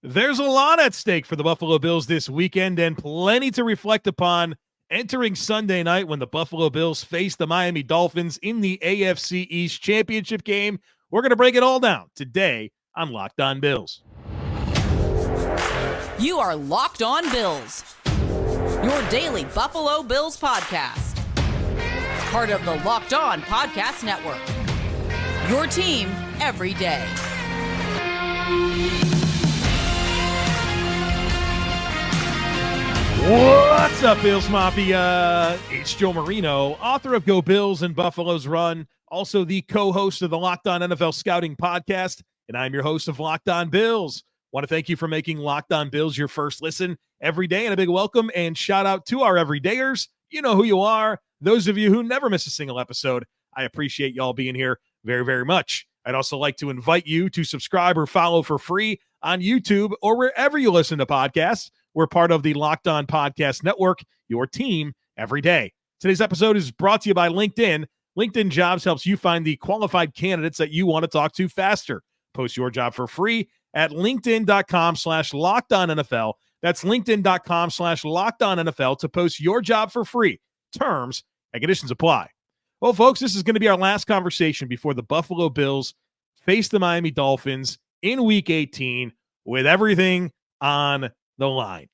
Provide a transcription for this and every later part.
There's a lot at stake for the Buffalo Bills this weekend and plenty to reflect upon entering Sunday night when the Buffalo Bills face the Miami Dolphins in the AFC East Championship Game. We're going to break it all down today on Locked On Bills. You are Locked On Bills, your daily Buffalo Bills podcast. Part of the Locked On Podcast Network, your team every day. What's up, Bills Mafia? It's Joe Marino, author of Go Bills and Buffalo's Run, also the co-host of the Locked On NFL Scouting Podcast, and I'm your host of Locked On Bills. Want to thank you for making Locked On Bills your first listen every day, and a big welcome and shout out to our everydayers. You know who you are. Those of you who never miss a single episode, I appreciate y'all being here very, very much. I'd also like to invite you to subscribe or follow for free on YouTube or wherever you listen to podcasts. We're part of the Locked On Podcast Network, your team every day. Today's episode is brought to you by LinkedIn. LinkedIn Jobs helps you find the qualified candidates that you want to talk to faster. Post your job for free at linkedin.com/LockedOnNFL. That's linkedin.com/LockedOnNFL to post your job for free. Terms and conditions apply. Well, folks, this is going to be our last conversation before the Buffalo Bills face the Miami Dolphins in Week 18 with everything on the line.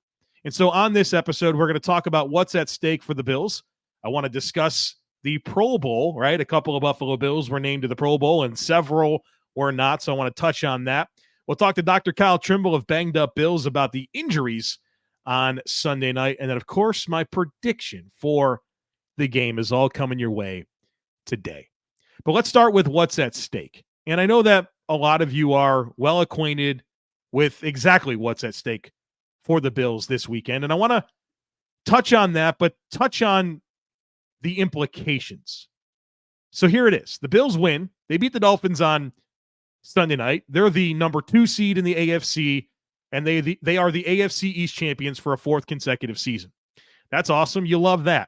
And so on this episode, we're going to talk about what's at stake for the Bills. I want to discuss the Pro Bowl, right? A couple of Buffalo Bills were named to the Pro Bowl and several were not, so I want to touch on that. We'll talk to Dr. Kyle Trimble of Banged Up Bills about the injuries on Sunday night. And then, of course, my prediction for the game is all coming your way today. But let's start with what's at stake. And I know that a lot of you are well acquainted with exactly what's at stake for the Bills this weekend. And I want to touch on that, but touch on the implications. So here it is. The Bills win. They beat the Dolphins on Sunday night. They're the number 2 seed in the AFC, and they are the AFC East champions for a 4th consecutive season. That's awesome. You love that.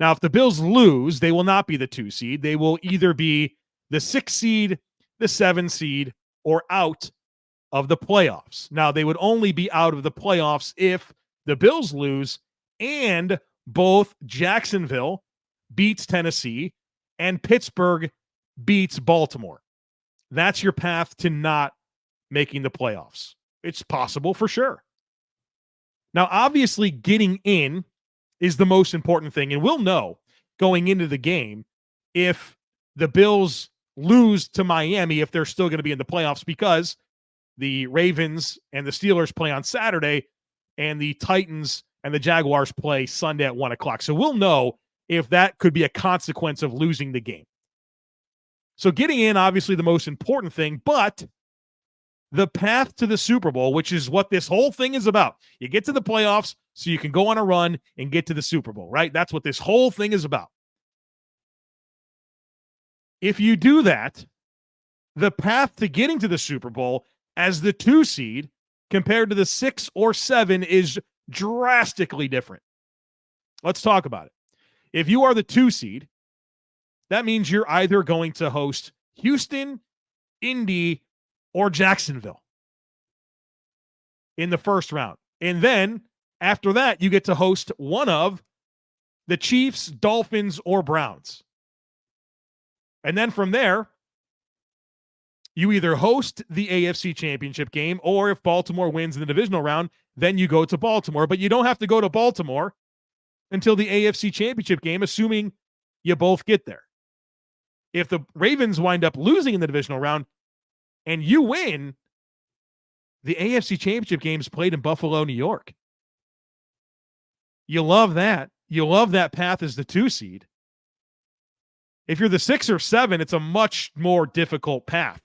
Now, if the Bills lose, they will not be the 2 seed. They will either be the 6 seed, the 7 seed, or out of the playoffs. Now, they would only be out of the playoffs if the Bills lose and both Jacksonville beats Tennessee and Pittsburgh beats Baltimore. That's your path to not making the playoffs. It's possible for sure. Now, obviously, getting in is the most important thing, and we'll know going into the game if the Bills lose to Miami, if they're still going to be in the playoffs, because the Ravens and the Steelers play on Saturday, and the Titans and the Jaguars play Sunday at 1 o'clock. So we'll know if that could be a consequence of losing the game. So getting in, obviously, the most important thing, but the path to the Super Bowl, which is what this whole thing is about. You get to the playoffs so you can go on a run and get to the Super Bowl, right? That's what this whole thing is about. If you do that, the path to getting to the Super Bowl as the 2 seed compared to the 6 or 7 is drastically different. Let's talk about it. If you are the 2 seed, that means you're either going to host Houston, Indy, or Jacksonville in the first round. And then after that, you get to host one of the Chiefs, Dolphins, or Browns. And then from there, you either host the AFC Championship Game, or if Baltimore wins in the divisional round, then you go to Baltimore. But you don't have to go to Baltimore until the AFC Championship Game, assuming you both get there. If the Ravens wind up losing in the divisional round and you win, the AFC Championship Game is played in Buffalo, New York. You love that. You love that path as the 2 seed. If you're the 6 or 7, it's a much more difficult path.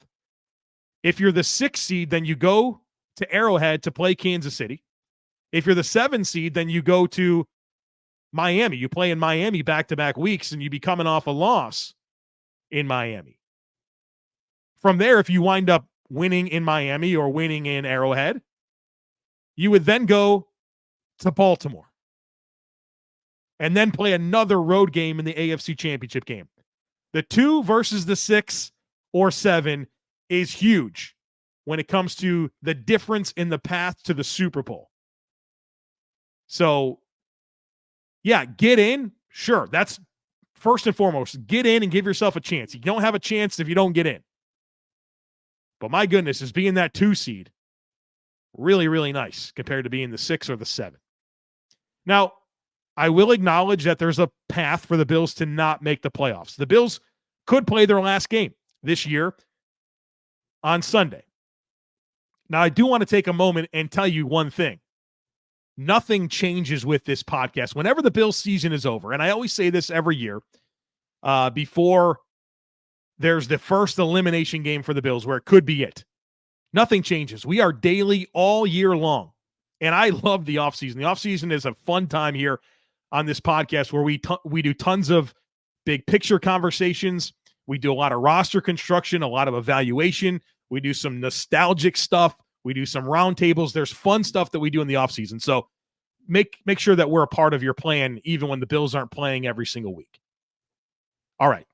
If you're the 6 seed, then you go to Arrowhead to play Kansas City. If you're the 7 seed, then you go to Miami. You play in Miami back-to-back weeks, and you be coming off a loss in Miami. From there, if you wind up winning in Miami or winning in Arrowhead, you would then go to Baltimore and then play another road game in the AFC Championship Game. The 2 versus the 6 or 7 is huge. when it comes to the difference in the path to the Super Bowl. So, yeah, get in. Sure, that's first and foremost. Get in and give yourself a chance. You don't have a chance if you don't get in. But my goodness, is being that 2 seed really, really nice compared to being the 6 or the 7. Now, I will acknowledge that there's a path for the Bills to not make the playoffs. The Bills could play their last game this year on Sunday. Now, I do want to take a moment and tell you one thing. Nothing changes with this podcast. Whenever the Bills season is over, and I always say this every year, before there's the first elimination game for the Bills where it could be it. Nothing changes. We are daily all year long. And I love the offseason. The offseason is a fun time here on this podcast where we do tons of big picture conversations. We do a lot of roster construction, a lot of evaluation. We do some nostalgic stuff. We do some roundtables. There's fun stuff that we do in the offseason. So make sure that we're a part of your plan even when the Bills aren't playing every single week. All right.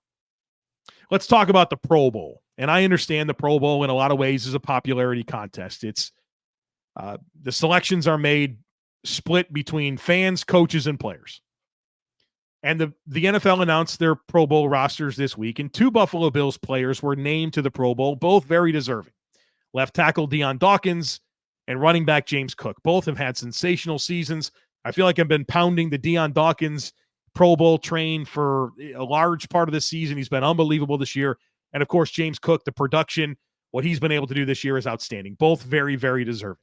Let's talk about the Pro Bowl. And I understand the Pro Bowl in a lot of ways is a popularity contest. It's the selections are made split between fans, coaches, and players. And the NFL announced their Pro Bowl rosters this week, and 2 Buffalo Bills players were named to the Pro Bowl, both very deserving. Left tackle Dion Dawkins and running back James Cook. Both have had sensational seasons. I feel like I've been pounding the Dion Dawkins Pro Bowl train for a large part of the season. He's been unbelievable this year. And, of course, James Cook, the production, what he's been able to do this year is outstanding. Both very, very deserving.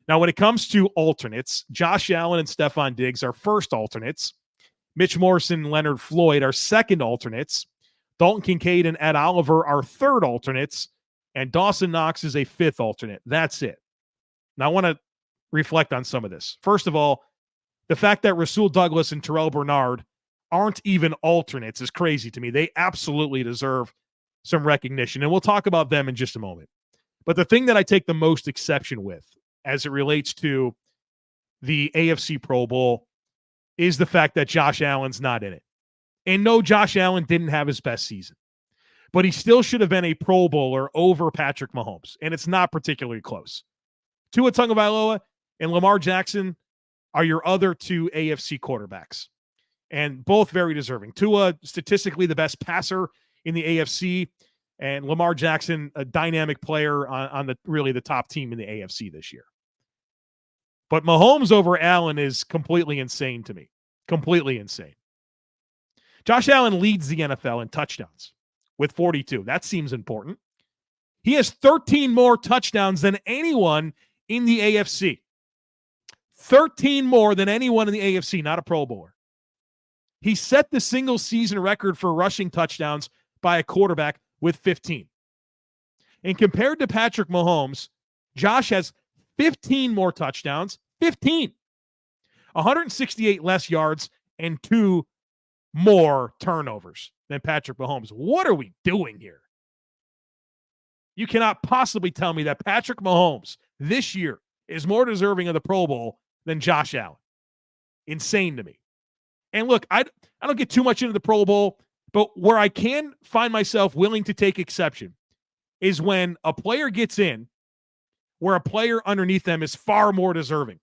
Now, when it comes to alternates, Josh Allen and Stefon Diggs are first alternates. Mitch Morrison and Leonard Floyd are second alternates. Dalton Kincaid and Ed Oliver are third alternates. And Dawson Knox is a fifth alternate. That's it. Now, I want to reflect on some of this. First of all, the fact that Rasul Douglas and Terrel Bernard aren't even alternates is crazy to me. They absolutely deserve some recognition, and we'll talk about them in just a moment. But the thing that I take the most exception with as it relates to the AFC Pro Bowl is the fact that Josh Allen's not in it. And no, Josh Allen didn't have his best season, but he still should have been a Pro Bowler over Patrick Mahomes, and it's not particularly close. Tua Tagovailoa and Lamar Jackson are your other 2 AFC quarterbacks, and both very deserving. Tua, statistically the best passer in the AFC, and Lamar Jackson, a dynamic player on the top team in the AFC this year. But Mahomes over Allen is completely insane to me. Completely insane. Josh Allen leads the NFL in touchdowns with 42. That seems important. He has 13 more touchdowns than anyone in the AFC. 13 more than anyone in the AFC, not a Pro Bowler. He set the single season record for rushing touchdowns by a quarterback with 15. And compared to Patrick Mahomes, Josh has 15 more touchdowns, 15, 168 less yards, and 2 more turnovers than Patrick Mahomes. What are we doing here? You cannot possibly tell me that Patrick Mahomes this year is more deserving of the Pro Bowl than Josh Allen. Insane to me. And look, I don't get too much into the Pro Bowl, but where I can find myself willing to take exception is when a player gets in where a player underneath them is far more deserving.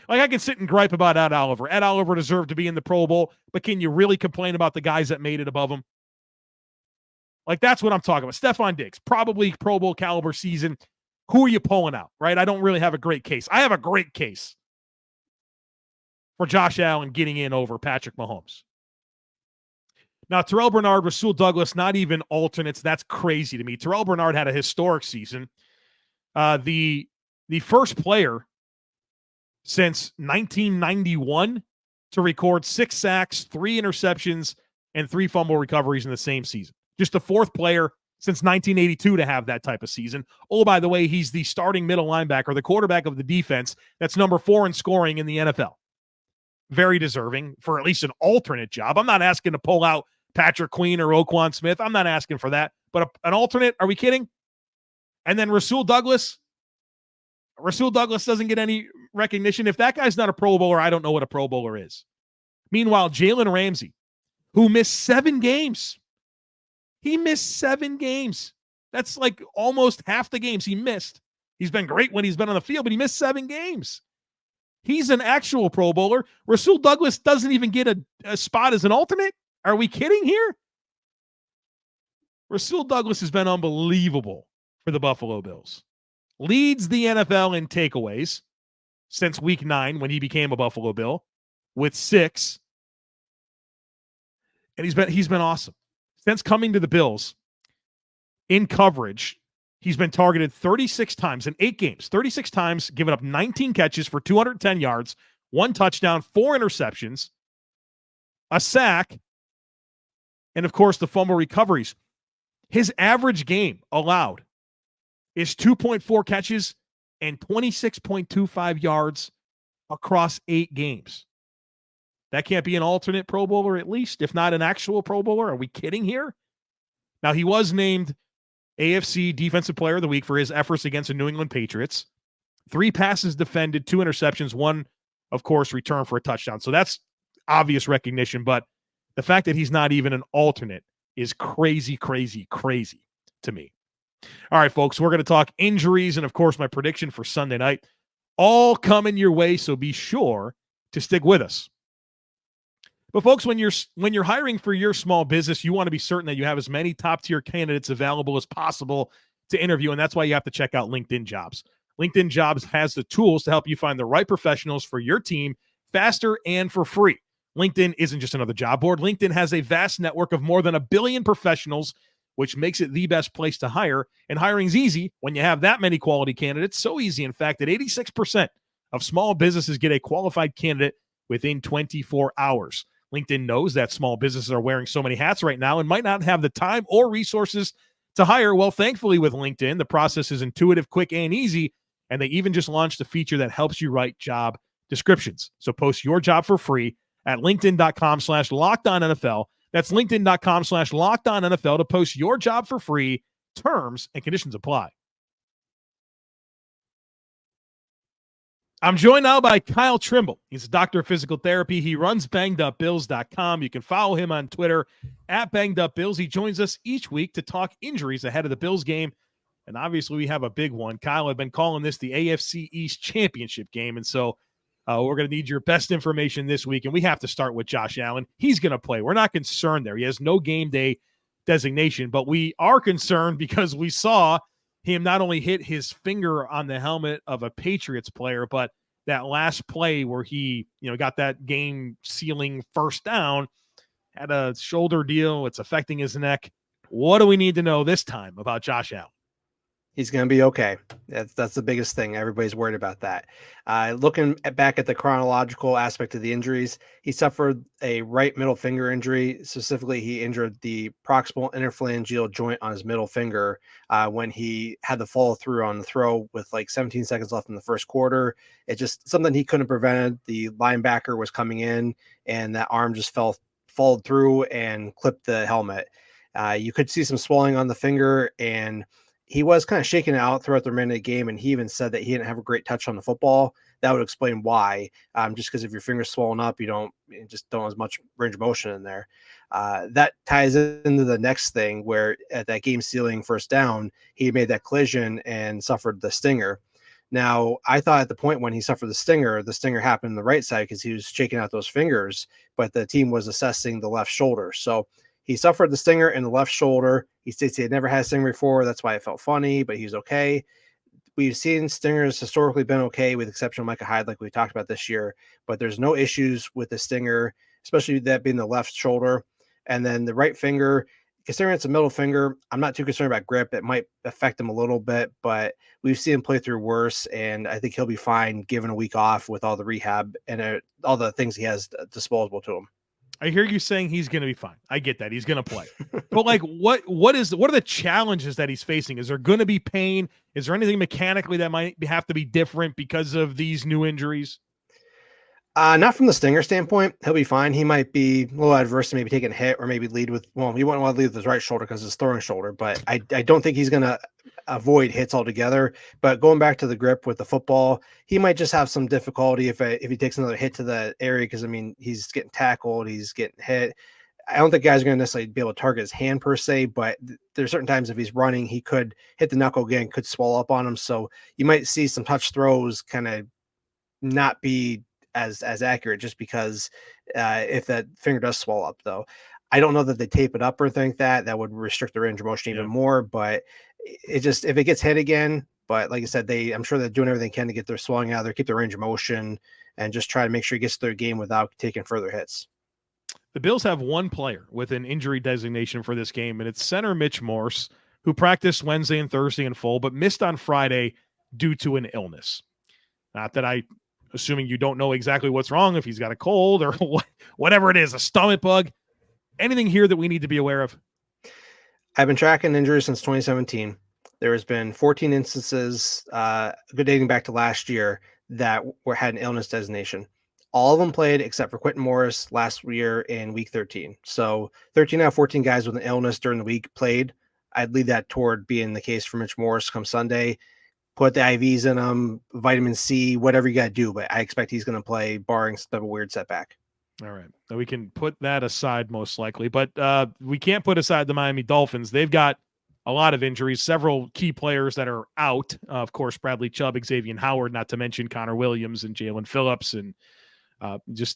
Like, I can sit and gripe about Ed Oliver. Ed Oliver deserved to be in the Pro Bowl, but can you really complain about the guys that made it above him? Like, that's what I'm talking about. Stefon Diggs, probably Pro Bowl caliber season. Who are you pulling out, right? I don't really have a great case. I have a great case for Josh Allen getting in over Patrick Mahomes. Now, Terrel Bernard, Rasul Douglas, not even alternates. That's crazy to me. Terrel Bernard had a historic season. The first player since 1991 to record 6 sacks, 3 interceptions, and 3 fumble recoveries in the same season. Just the 4th player since 1982 to have that type of season. Oh, by the way, he's the starting middle linebacker, the quarterback of the defense. That's number 4 in scoring in the NFL. Very deserving for at least an alternate job. I'm not asking to pull out Patrick Queen or Roquan Smith. I'm not asking for that. But an alternate, are we kidding? And then Rasul Douglas. Rasul Douglas doesn't get any recognition. If that guy's not a Pro Bowler, I don't know what a Pro Bowler is. Meanwhile, Jalen Ramsey, who missed 7 games. He missed 7 games. That's like almost half the games he missed. He's been great when he's been on the field, but he missed 7 games. He's an actual Pro Bowler. Rasul Douglas doesn't even get a spot as an alternate. Are we kidding here? Rasul Douglas has been unbelievable for the Buffalo Bills. Leads the NFL in takeaways since week 9 when he became a Buffalo Bill with 6. And he's been awesome. Since coming to the Bills in coverage, he's been targeted 36 times in 8 games, 36 times, giving up 19 catches for 210 yards, 1 touchdown, 4 interceptions, a sack, and, of course, the fumble recoveries. His average game allowed is 2.4 catches and 26.25 yards across 8 games. That can't be an alternate Pro Bowler at least, if not an actual Pro Bowler. Are we kidding here? Now, he was named AFC Defensive Player of the Week for his efforts against the New England Patriots. 3 passes defended, 2 interceptions, 1, of course, return for a touchdown. So that's obvious recognition, but the fact that he's not even an alternate is crazy, crazy, crazy to me. All right, folks, we're going to talk injuries and, of course, my prediction for Sunday night. All coming your way, so be sure to stick with us. But, folks, when you're hiring for your small business, you want to be certain that you have as many top-tier candidates available as possible to interview, and that's why you have to check out LinkedIn Jobs. LinkedIn Jobs has the tools to help you find the right professionals for your team faster and for free. LinkedIn isn't just another job board. LinkedIn has a vast network of more than 1 billion professionals, which makes it the best place to hire. And hiring's easy when you have that many quality candidates. So easy, in fact, that 86% of small businesses get a qualified candidate within 24 hours. LinkedIn knows that small businesses are wearing so many hats right now and might not have the time or resources to hire. Well, thankfully with LinkedIn, the process is intuitive, quick, and easy. And they even just launched a feature that helps you write job descriptions. So post your job for free at linkedin.com/LockedOnNFL. That's linkedin.com/LockedOnNFL to post your job for free. Terms and conditions apply. I'm joined now by Kyle Trimble. He's a doctor of physical therapy. He runs bangedupbills.com. You can follow him on Twitter at bangedupbills. He joins us each week to talk injuries ahead of the Bills game. And obviously we have a big one. Kyle, I've been calling this the AFC East Championship Game. And so we're going to need your best information this week. And we have to start with Josh Allen. He's going to play. We're not concerned there. He has no game day designation, but we are concerned because we saw him not only hit his finger on the helmet of a Patriots player, but that last play where he, got that game sealing first down, had a shoulder deal. It's affecting his neck. What do we need to know this time about Josh Allen? He's going to be okay. That's the biggest thing. Everybody's worried about that. Looking back at the chronological aspect of the injuries, he suffered a right middle finger injury. Specifically, he injured the proximal interphalangeal joint on his middle finger when he had the follow through on the throw with like 17 seconds left in the first quarter. It's just something he couldn't have prevented. The linebacker was coming in, and that arm just followed through and clipped the helmet. You could see some swelling on the finger, and he was kind of shaking it out throughout the remainder of the game, and he even said that he didn't have a great touch on the football. That would explain why. Just because if your finger's swollen up, you don't have as much range of motion in there. That ties into the next thing where at that game-sealing first down, he made that collision and suffered the stinger. Now, I thought at the point when he suffered the stinger happened on the right side because he was shaking out those fingers, but the team was assessing the left shoulder. So he suffered the stinger in the left shoulder. He states he had never had a stinger before. That's why it felt funny, but he's okay. We've seen stingers historically been okay, with the exception of Micah Hyde, like we talked about this year, but there's no issues with the stinger, especially that being the left shoulder. And then the right finger, considering it's a middle finger, I'm not too concerned about grip. It might affect him a little bit, but we've seen him play through worse, and I think he'll be fine given a week off with all the rehab and all the things he has disposable to him. I hear you saying he's going to be fine. I get that. He's going to play. But like, what are the challenges that he's facing? Is there going to be pain? Is there anything mechanically that might have to be different because of these new injuries? Not from the stinger standpoint. He'll be fine. He might be a little adverse to maybe taking a hit or maybe lead with, he wouldn't want to lead with his right shoulder because it's throwing shoulder, but I don't think he's going to avoid hits altogether. But going back to the grip with the football, he might just have some difficulty if he takes another hit to the area because, he's getting tackled, he's getting hit. I don't think guys are going to necessarily be able to target his hand per se, but there's certain times if he's running, he could hit the knuckle again, could swell up on him. So you might see some touch throws kind of not be as accurate just because if that finger does swell up, though. I don't know that they tape it up or anything like that. That would restrict the range of motion even more, but it just, if it gets hit again, but like I said, I'm sure they're doing everything they can to get their swelling out of there, keep the range of motion, and just try to make sure he gets to their game without taking further hits. The Bills have one player with an injury designation for this game, and it's center Mitch Morse, who practiced Wednesday and Thursday in full, but missed on Friday due to an illness. Not that assuming you don't know exactly what's wrong, if he's got a cold or whatever it is, a stomach bug. Anything here that we need to be aware of? I've been tracking injuries since 2017. There has been 14 instances, dating back to last year, that had an illness designation. All of them played except for Quentin Morris last year in week 13. So 13 out of 14 guys with an illness during the week played. I'd lead that toward being the case for Mitch Morris come Sunday. Put the IVs in him, vitamin C, whatever you got to do. But I expect he's going to play, barring some type of weird setback. All right. So we can put that aside most likely. But we can't put aside the Miami Dolphins. They've got a lot of injuries, several key players that are out. Of course, Bradley Chubb, Xavien Howard, not to mention Connor Williams and Jalen Phillips. And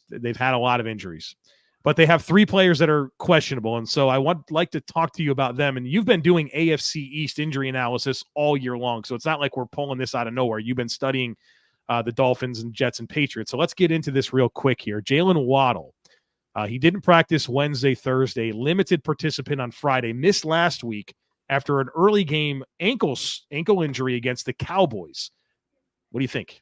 they've had a lot of injuries. But they have 3 players that are questionable. And so I like to talk to you about them. And you've been doing AFC East injury analysis all year long. So it's not like we're pulling this out of nowhere. You've been studying the Dolphins and Jets and Patriots. So let's get into this real quick here. Jaylen Waddle. He didn't practice Wednesday, Thursday, limited participant on Friday, missed last week after an early game ankle injury against the Cowboys. What do you think?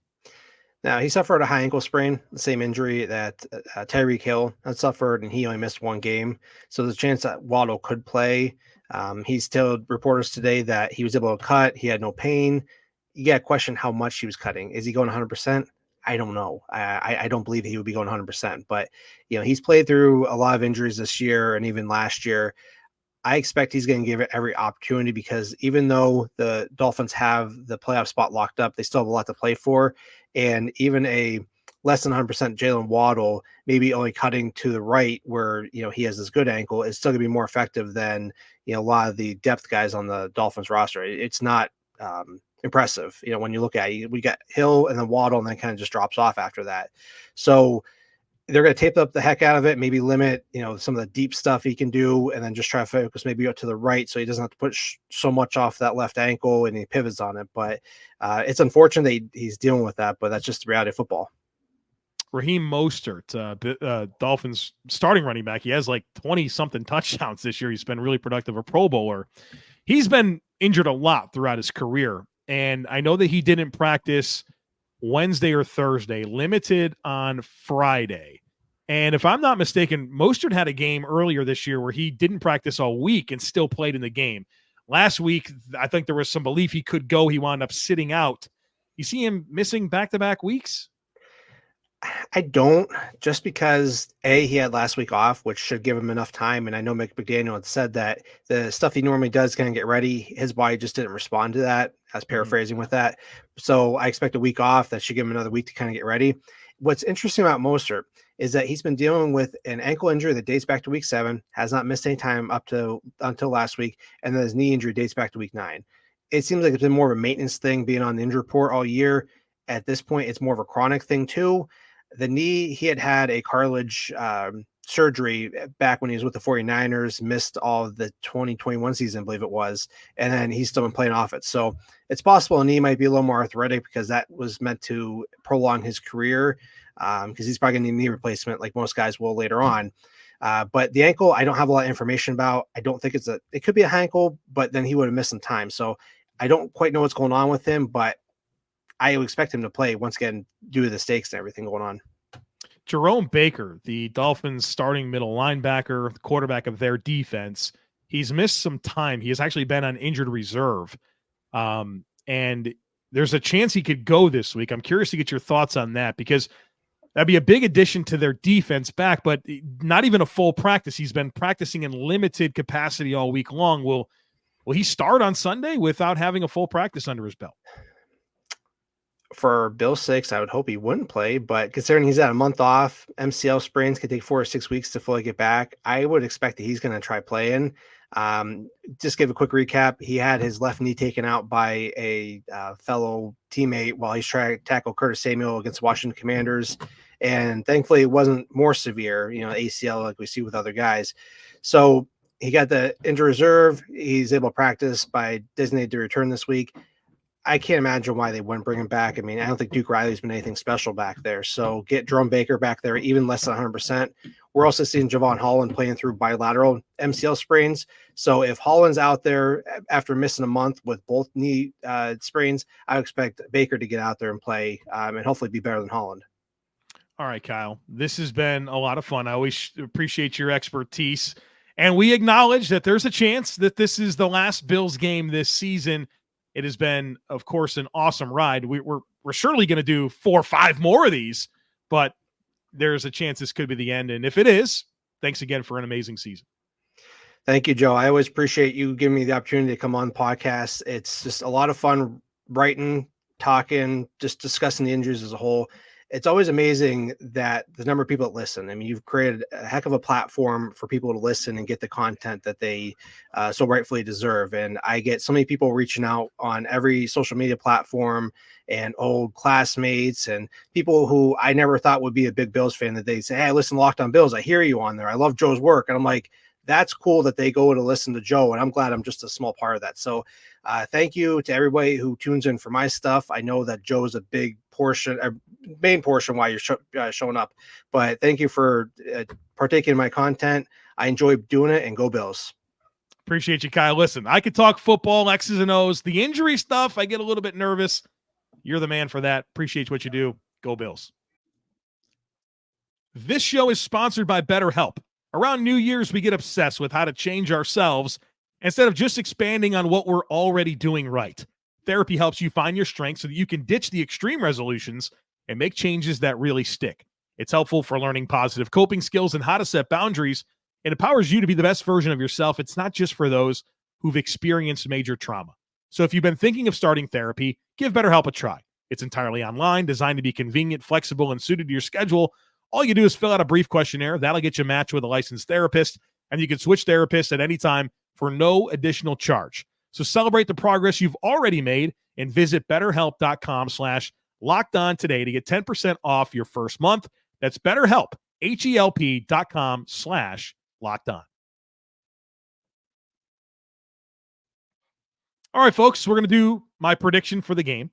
Now, he suffered a high ankle sprain, the same injury that Tyreek Hill had suffered, and he only missed 1 game. So there's a chance that Waddle could play. He's told reporters today that he was able to cut. He had no pain. You got to question how much he was cutting. Is he going 100%? I don't know. I don't believe he would be going 100%. But, he's played through a lot of injuries this year and even last year. I expect he's going to give it every opportunity because even though the Dolphins have the playoff spot locked up, they still have a lot to play for. And even a less than 100% Jaylen Waddle, maybe only cutting to the right where, he has this good ankle, is still going to be more effective than, a lot of the depth guys on the Dolphins roster. It's not impressive. When you look at it, we got Hill and then Waddle and then kind of just drops off after that. So they're going to tape up the heck out of it, maybe limit, some of the deep stuff he can do, and then just try to focus maybe out to the right so he doesn't have to push so much off that left ankle and he pivots on it. But it's unfortunate that he's dealing with that, but that's just the reality of football. Raheem Mostert, Dolphins starting running back. He has like 20-something touchdowns this year. He's been really productive, a Pro Bowler. He's been injured a lot throughout his career, and I know that he didn't practice Wednesday or Thursday, limited on Friday. And if I'm not mistaken, Mostert had a game earlier this year where he didn't practice all week and still played in the game. Last week, I think there was some belief he could go. He wound up sitting out. You see him missing back-to-back weeks? I don't, just because he had last week off, which should give him enough time. And I know McDaniel had said that the stuff he normally does kind of get ready, his body just didn't respond to that. I was paraphrasing with that. So I expect a week off. That should give him another week to kind of get ready. What's interesting about Mostert is that he's been dealing with an ankle injury that dates back to week 7, has not missed any time until last week. And then his knee injury dates back to week 9. It seems like it's been more of a maintenance thing being on the injury report all year. At this point, it's more of a chronic thing too. The knee, he had a cartilage surgery back when he was with the 49ers, missed all of the 2021 season, I believe it was, and then he's still been playing off it. So it's possible a knee might be a little more arthritic because that was meant to prolong his career because he's probably going to need a knee replacement like most guys will later on. But the ankle, I don't have a lot of information about. I don't think it could be a high ankle, but then he would have missed some time. So I don't quite know what's going on with him, but I would expect him to play once again due to the stakes and everything going on. Jerome Baker, the Dolphins starting middle linebacker, the quarterback of their defense, he's missed some time. He has actually been on injured reserve. And there's a chance he could go this week. I'm curious to get your thoughts on that because that'd be a big addition to their defense back, but not even a full practice. He's been practicing in limited capacity all week long. Will he start on Sunday without having a full practice under his belt? for Bill's sakes, I would hope he wouldn't play, but considering he's at a month off, MCL sprains can take 4 or 6 weeks to fully get back. I would expect that he's going to try playing. Just give a quick recap. He had his left knee taken out by a fellow teammate while he's trying to tackle Curtis Samuel against Washington Commanders. And thankfully it wasn't more severe, ACL like we see with other guys. So he got the injury reserve. He's able to practice by designated to return this week. I can't imagine why they wouldn't bring him back. I mean, I don't think Duke Riley's been anything special back there. So get Jerome Baker back there, even less than 100%. We're also seeing Jevon Holland playing through bilateral MCL sprains. So if Holland's out there after missing a month with both knee sprains, I would expect Baker to get out there and play and hopefully be better than Holland. All right, Kyle, this has been a lot of fun. I always appreciate your expertise. And we acknowledge that there's a chance that this is the last Bills game this season. It has been, of course, an awesome ride. We're surely going to do 4 or 5 more of these, but there's a chance this could be the end. And if it is, thanks again for an amazing season. Thank you, Joe. I always appreciate you giving me the opportunity to come on podcasts. It's just a lot of fun writing, talking, just discussing the injuries as a whole. It's always amazing that the number of people that listen. I mean, you've created a heck of a platform for people to listen and get the content that they so rightfully deserve. And I get so many people reaching out on every social media platform and old classmates and people who I never thought would be a big Bills fan that they say, hey, I listen to Locked On Bills. I hear you on there. I love Joe's work. And I'm like, that's cool that they go to listen to Joe. And I'm glad I'm just a small part of that. So thank you to everybody who tunes in for my stuff. I know that Joe is a big portion, a main portion why you're showing up, but thank you for partaking in my content. I enjoy doing it, and go Bills. Appreciate you, Kyle. Listen, I could talk football, X's and O's. The injury stuff, I get a little bit nervous. You're the man for that. Appreciate what you do. Go Bills. This show is sponsored by BetterHelp. Around New Year's, we get obsessed with how to change ourselves instead of just expanding on what we're already doing right. Therapy helps you find your strengths so that you can ditch the extreme resolutions and make changes that really stick. It's helpful for learning positive coping skills and how to set boundaries. It empowers you to be the best version of yourself. It's not just for those who've experienced major trauma. So if you've been thinking of starting therapy, give BetterHelp a try. It's entirely online, designed to be convenient, flexible, and suited to your schedule. All you do is fill out a brief questionnaire. That'll get you matched with a licensed therapist, and you can switch therapists at any time for no additional charge. So celebrate the progress you've already made and visit BetterHelp.com/LockedOn today to get 10% off your first month. That's BetterHelp, HELP.com/LockedOn. All right, folks, we're going to do my prediction for the game.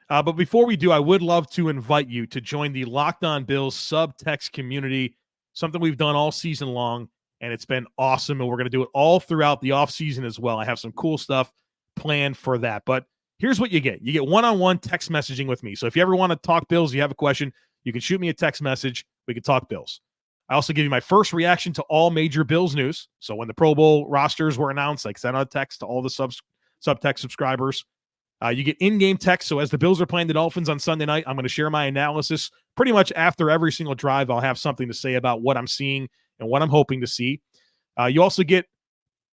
But before we do, I would love to invite you to join the Locked On Bills subtext community, something we've done all season long, and it's been awesome, and we're going to do it all throughout the offseason as well. I have some cool stuff planned for that. But here's what you get. You get one-on-one text messaging with me. So if you ever want to talk Bills, you have a question, you can shoot me a text message. We can talk Bills. I also give you my first reaction to all major Bills news. So when the Pro Bowl rosters were announced, I sent out a text to all the subtext subscribers. You get in-game text. So as the Bills are playing the Dolphins on Sunday night, I'm going to share my analysis. Pretty much after every single drive, I'll have something to say about what I'm seeing and what I'm hoping to see. You also get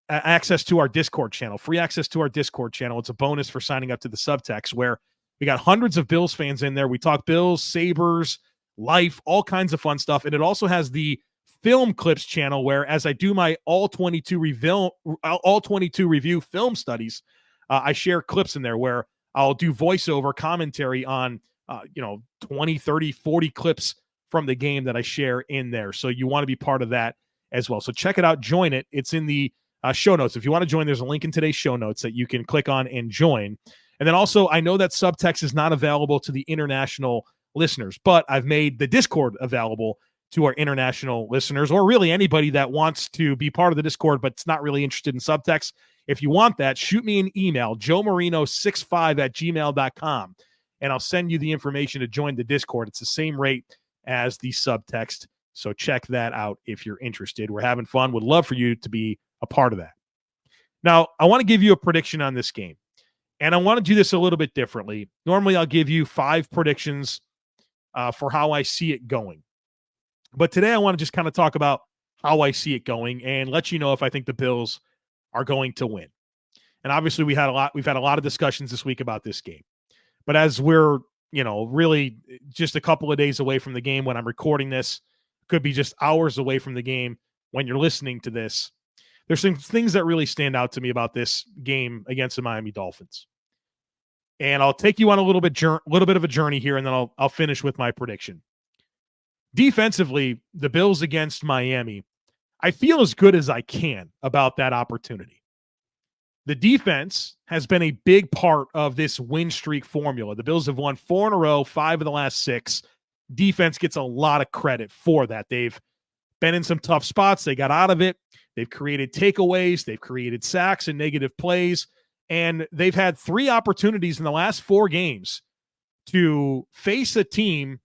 access to our Discord channel, free access to our Discord channel. It's a bonus for signing up to the subtext, where we got hundreds of Bills fans in there. We talk Bills, Sabres, life, all kinds of fun stuff. And it also has the film clips channel, where as I do my all 22 review film studies, I share clips in there where I'll do voiceover commentary on 20, 30, 40 clips from the game that I share in there. So you want to be part of that as well. So check it out. Join it. It's in the show notes. If you want to join, there's a link in today's show notes that you can click on and join. And then also, I know that subtext is not available to the international listeners, but I've made the Discord available to our international listeners, or really anybody that wants to be part of the Discord but it's not really interested in subtext. If you want that, shoot me an email, joemarino65@gmail.com, and I'll send you the information to join the Discord. It's the same rate as the subtext, so check that out if you're interested. We're having fun. Would love for you to be a part of that. Now, I want to give you a prediction on this game, and I want to do this a little bit differently. Normally, I'll give you 5 predictions for how I see it going. But today, I want to just kind of talk about how I see it going and let you know if I think the Bills are going to win. And obviously we've had a lot of discussions this week about this game. But as we're really just a couple of days away from the game when I'm recording this. Could be just hours away from the game when you're listening to this. There's some things that really stand out to me about this game against the Miami Dolphins. And I'll take you on a little bit of a journey here, and then I'll finish with my prediction. Defensively, the Bills against Miami, I feel as good as I can about that opportunity. The defense has been a big part of this win streak formula. The Bills have won 4 in a row, 5 of the last 6. Defense gets a lot of credit for that. They've been in some tough spots. They got out of it. They've created takeaways. They've created sacks and negative plays. And they've had 3 opportunities in the last 4 games to face a team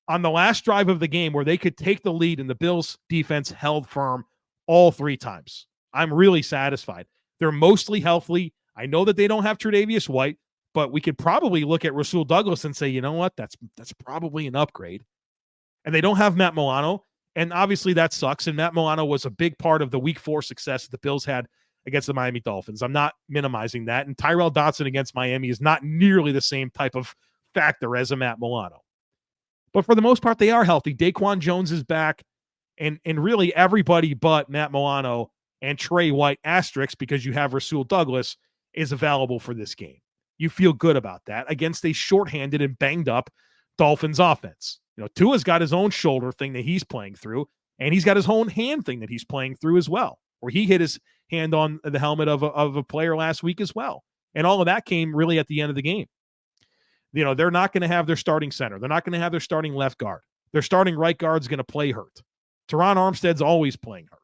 on the last drive of the game where they could take the lead, and the Bills defense held firm all 3 times. I'm really satisfied. They're mostly healthy. I know that they don't have Tre'Davious White, but we could probably look at Rasul Douglas and say, you know what, that's probably an upgrade. And they don't have Matt Milano, and obviously that sucks. And Matt Milano was a big part of the Week 4 success that the Bills had against the Miami Dolphins. I'm not minimizing that. And Tyrel Dodson against Miami is not nearly the same type of factor as a Matt Milano. But for the most part, they are healthy. Daquan Jones is back, and really everybody but Matt Milano and Trey White asterisk, because you have Rasul Douglas, is available for this game. You feel good about that against a shorthanded and banged up Dolphins offense. Tua's got his own shoulder thing that he's playing through, and he's got his own hand thing that he's playing through as well, where he hit his hand on the helmet of a player last week as well. And all of that came really at the end of the game. They're not going to have their starting center. They're not going to have their starting left guard. Their starting right guard's going to play hurt. Teron Armstead's always playing hurt.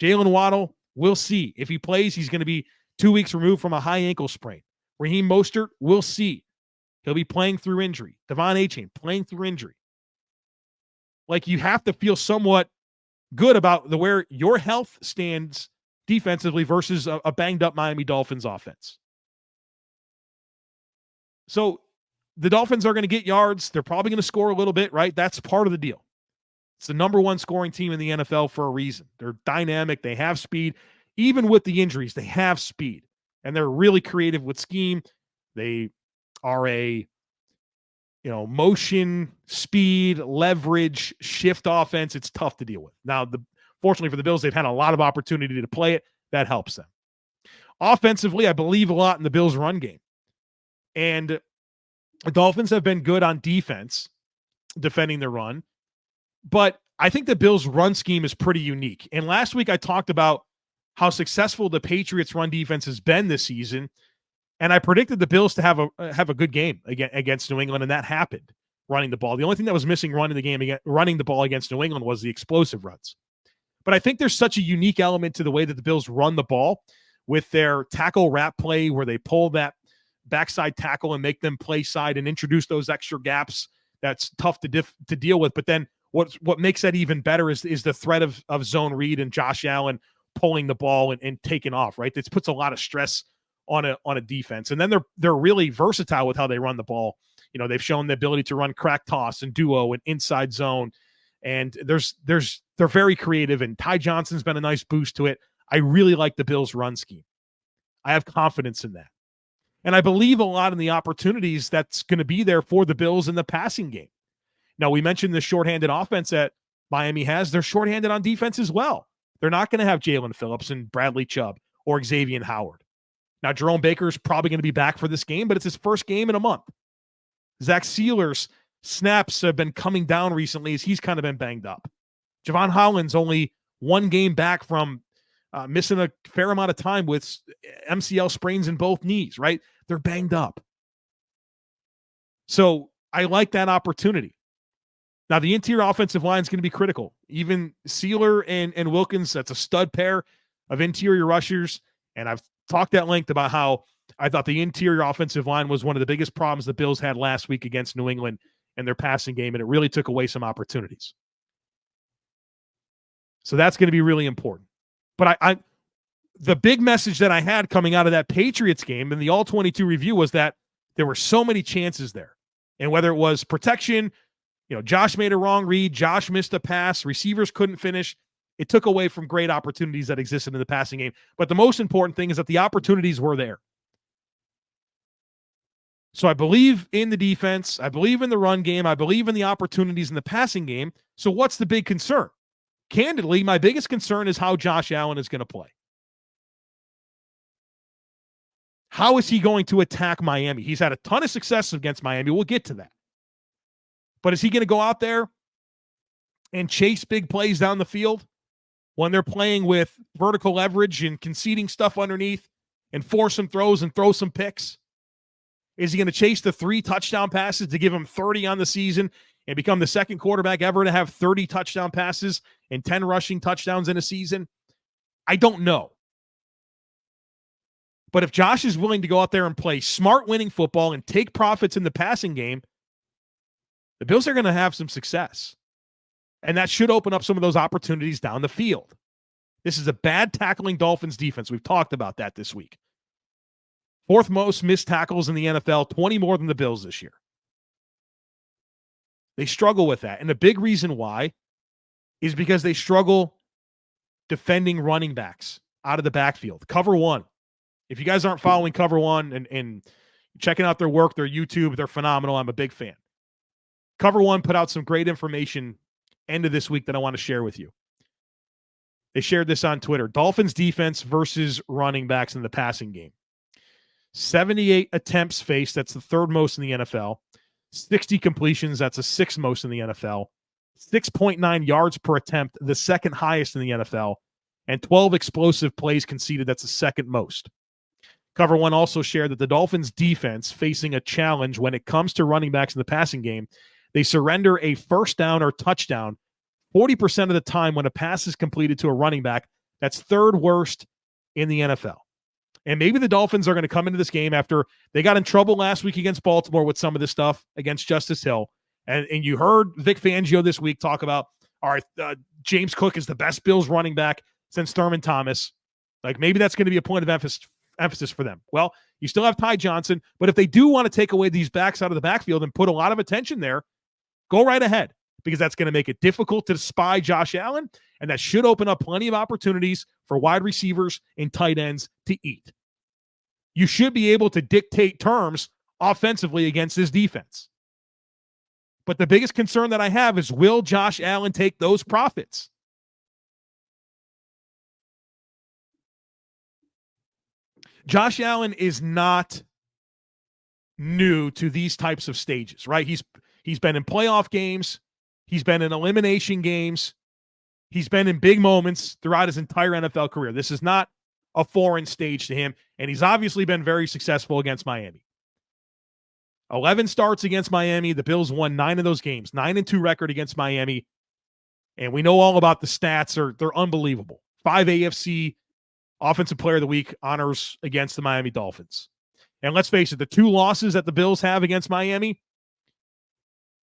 Jaylen Waddle, we'll see. If he plays, he's going to be 2 weeks removed from a high ankle sprain. Raheem Mostert, we'll see. He'll be playing through injury. Devon Achane playing through injury. You have to feel somewhat good about where your health stands defensively versus a banged up Miami Dolphins offense. So the Dolphins are going to get yards. They're probably going to score a little bit, right? That's part of the deal. It's the number 1 scoring team in the NFL for a reason. They're dynamic. They have speed. Even with the injuries, they have speed. And they're really creative with scheme. They are a motion, speed, leverage, shift offense. It's tough to deal with. Now, fortunately for the Bills, they've had a lot of opportunity to play it. That helps them. Offensively, I believe a lot in the Bills' run game. And the Dolphins have been good on defense, defending the run. But I think the Bills' run scheme is pretty unique. And last week I talked about how successful the Patriots' run defense has been this season. And I predicted the Bills to have a good game against New England, and that happened, running the ball. The only thing that was missing running the ball against New England was the explosive runs. But I think there's such a unique element to the way that the Bills run the ball with their tackle wrap play, where they pull that backside tackle and make them play side and introduce those extra gaps. That's tough to deal with. But then what makes that even better is the threat of zone read and Josh Allen pulling the ball and taking off, right? This puts a lot of stress on a defense. And then they're really versatile with how they run the ball. They've shown the ability to run crack toss and duo and inside zone. And they're very creative, and Ty Johnson's been a nice boost to it. I really like the Bills' run scheme. I have confidence in that. And I believe a lot in the opportunities that's going to be there for the Bills in the passing game. Now, we mentioned the shorthanded offense that Miami has. They're shorthanded on defense as well. They're not going to have Jalen Phillips and Bradley Chubb or Xavien Howard. Now, Jerome Baker's probably going to be back for this game, but it's his first game in a month. Zach Sealer's snaps have been coming down recently as he's kind of been banged up. Jevon Holland's only 1 game back from missing a fair amount of time with MCL sprains in both knees, right? They're banged up. So I like that opportunity. Now, the interior offensive line is going to be critical. Even Sealer and Wilkins, that's a stud pair of interior rushers. And I've talked at length about how I thought the interior offensive line was one of the biggest problems the Bills had last week against New England and their passing game, and it really took away some opportunities. So that's going to be really important. But the big message that I had coming out of that Patriots game in the All-22 review was that there were so many chances there. And whether it was protection, Josh made a wrong read, Josh missed a pass, receivers couldn't finish, it took away from great opportunities that existed in the passing game. But the most important thing is that the opportunities were there. So I believe in the defense. I believe in the run game. I believe in the opportunities in the passing game. So what's the big concern? Candidly, my biggest concern is how Josh Allen is going to play. How is he going to attack Miami? He's had a ton of success against Miami. We'll get to that. But is he going to go out there and chase big plays down the field when they're playing with vertical leverage and conceding stuff underneath and force some throws and throw some picks? Is he going to chase the 3 touchdown passes to give him 30 on the season and become the second quarterback ever to have 30 touchdown passes and 10 rushing touchdowns in a season? I don't know. But if Josh is willing to go out there and play smart winning football and take profits in the passing game, the Bills are going to have some success. And that should open up some of those opportunities down the field. This is a bad tackling Dolphins defense. We've talked about that this week. 4th most missed tackles in the NFL, 20 more than the Bills this year. They struggle with that. And the big reason why is because they struggle defending running backs out of the backfield. Cover One. If you guys aren't following Cover One and checking out their work, their YouTube, they're phenomenal. I'm a big fan. Cover One put out some great information end of this week that I want to share with you. They shared this on Twitter. Dolphins defense versus running backs in the passing game. 78 attempts faced. That's the 3rd most in the NFL. 60 completions. That's the 6th most in the NFL. 6.9 yards per attempt, the 2nd highest in the NFL. And 12 explosive plays conceded. That's the 2nd most. Cover One also shared that the Dolphins defense facing a challenge when it comes to running backs in the passing game. They surrender a first down or touchdown 40% of the time when a pass is completed to a running back. That's 3rd worst in the NFL. And maybe the Dolphins are going to come into this game after they got in trouble last week against Baltimore with some of this stuff against Justice Hill. And you heard Vic Fangio this week talk about, all right, James Cook is the best Bills running back since Thurman Thomas. Like, maybe that's going to be a point of emphasis for them. Well, you still have Ty Johnson, but if they do want to take away these backs out of the backfield and put a lot of attention there, go right ahead, because that's going to make it difficult to spy Josh Allen, and that should open up plenty of opportunities for wide receivers and tight ends to eat. You should be able to dictate terms offensively against this defense. But the biggest concern that I have is, will Josh Allen take those profits? Josh Allen is not new to these types of stages, right? He's been in playoff games. He's been in elimination games. He's been in big moments throughout his entire NFL career. This is not a foreign stage to him, and he's obviously been very successful against Miami. 11 starts against Miami. The Bills won 9 of those games. 9-2 record against Miami. And we know all about the stats. They're unbelievable. 5 AFC Offensive Player of the Week honors against the Miami Dolphins. And let's face it, the 2 losses that the Bills have against Miami,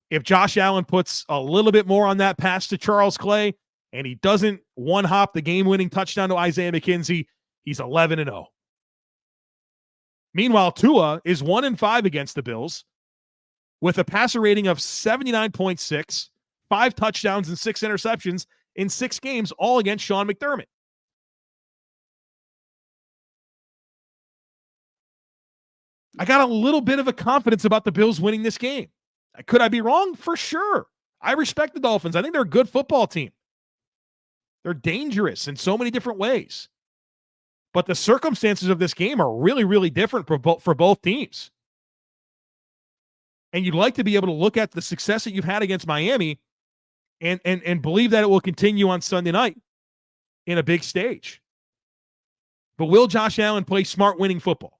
if Josh Allen puts a little bit more on that pass to Charles Clay and he doesn't one-hop the game-winning touchdown to Isaiah McKenzie, he's 11-0. Meanwhile, Tua is 1-5 against the Bills with a passer rating of 79.6, 5 touchdowns and 6 interceptions in 6 games, all against Sean McDermott. I got a little bit of a confidence about the Bills winning this game. Could I be wrong? For sure. I respect the Dolphins. I think they're a good football team. They're dangerous in so many different ways. But the circumstances of this game are really, really different for both teams. And you'd like to be able to look at the success that you've had against Miami and believe that it will continue on Sunday night in a big stage. But will Josh Allen play smart winning football?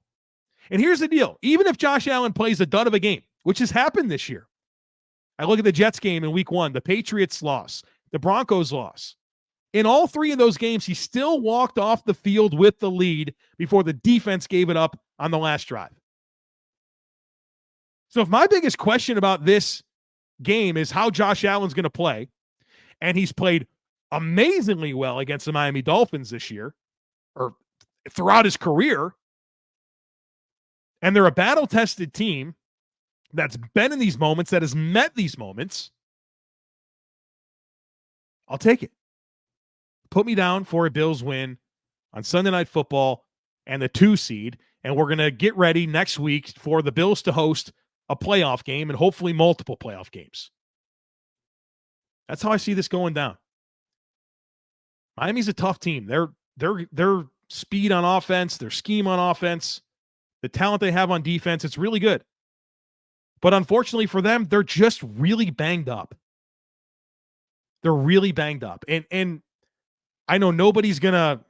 And here's the deal. Even if Josh Allen plays a dud of a game, which has happened this year. I look at the Jets game in week 1, the Patriots loss, the Broncos loss. In all 3 of those games, he still walked off the field with the lead before the defense gave it up on the last drive. So if my biggest question about this game is how Josh Allen's going to play, and he's played amazingly well against the Miami Dolphins this year, or throughout his career, and they're a battle-tested team that's been in these moments, that has met these moments, I'll take it. Put me down for a Bills win on Sunday Night Football and the 2 seed. And we're going to get ready next week for the Bills to host a playoff game and hopefully multiple playoff games. That's how I see this going down. Miami's a tough team. Their speed on offense, their scheme on offense, the talent they have on defense, it's really good. But unfortunately for them, they're just really banged up. They're really banged up. And I know nobody's going to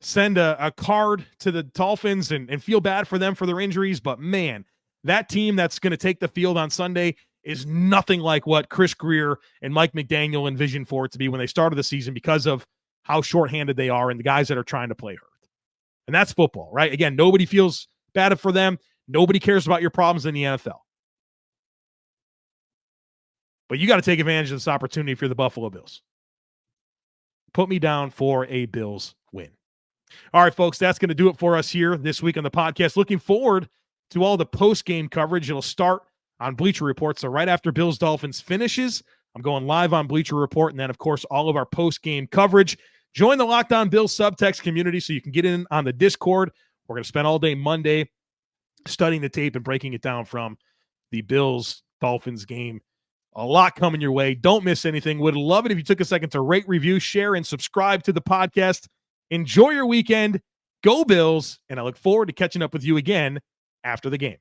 send a card to the Dolphins and feel bad for them for their injuries, but man, that team that's going to take the field on Sunday is nothing like what Chris Greer and Mike McDaniel envisioned for it to be when they started the season because of how shorthanded they are and the guys that are trying to play hurt. And that's football, right? Again, nobody feels bad for them. Nobody cares about your problems in the NFL. But you got to take advantage of this opportunity if you're the Buffalo Bills. Put me down for a Bills win. All right, folks, that's going to do it for us here this week on the podcast. Looking forward to all the post-game coverage. It'll start on Bleacher Report. So right after Bills-Dolphins finishes, I'm going live on Bleacher Report. And then, of course, all of our post-game coverage. Join the Locked On Bills subtext community so you can get in on the Discord. We're going to spend all day Monday studying the tape and breaking it down from the Bills-Dolphins game. A lot coming your way. Don't miss anything. Would love it if you took a second to rate, review, share, and subscribe to the podcast. Enjoy your weekend. Go Bills. And I look forward to catching up with you again after the game.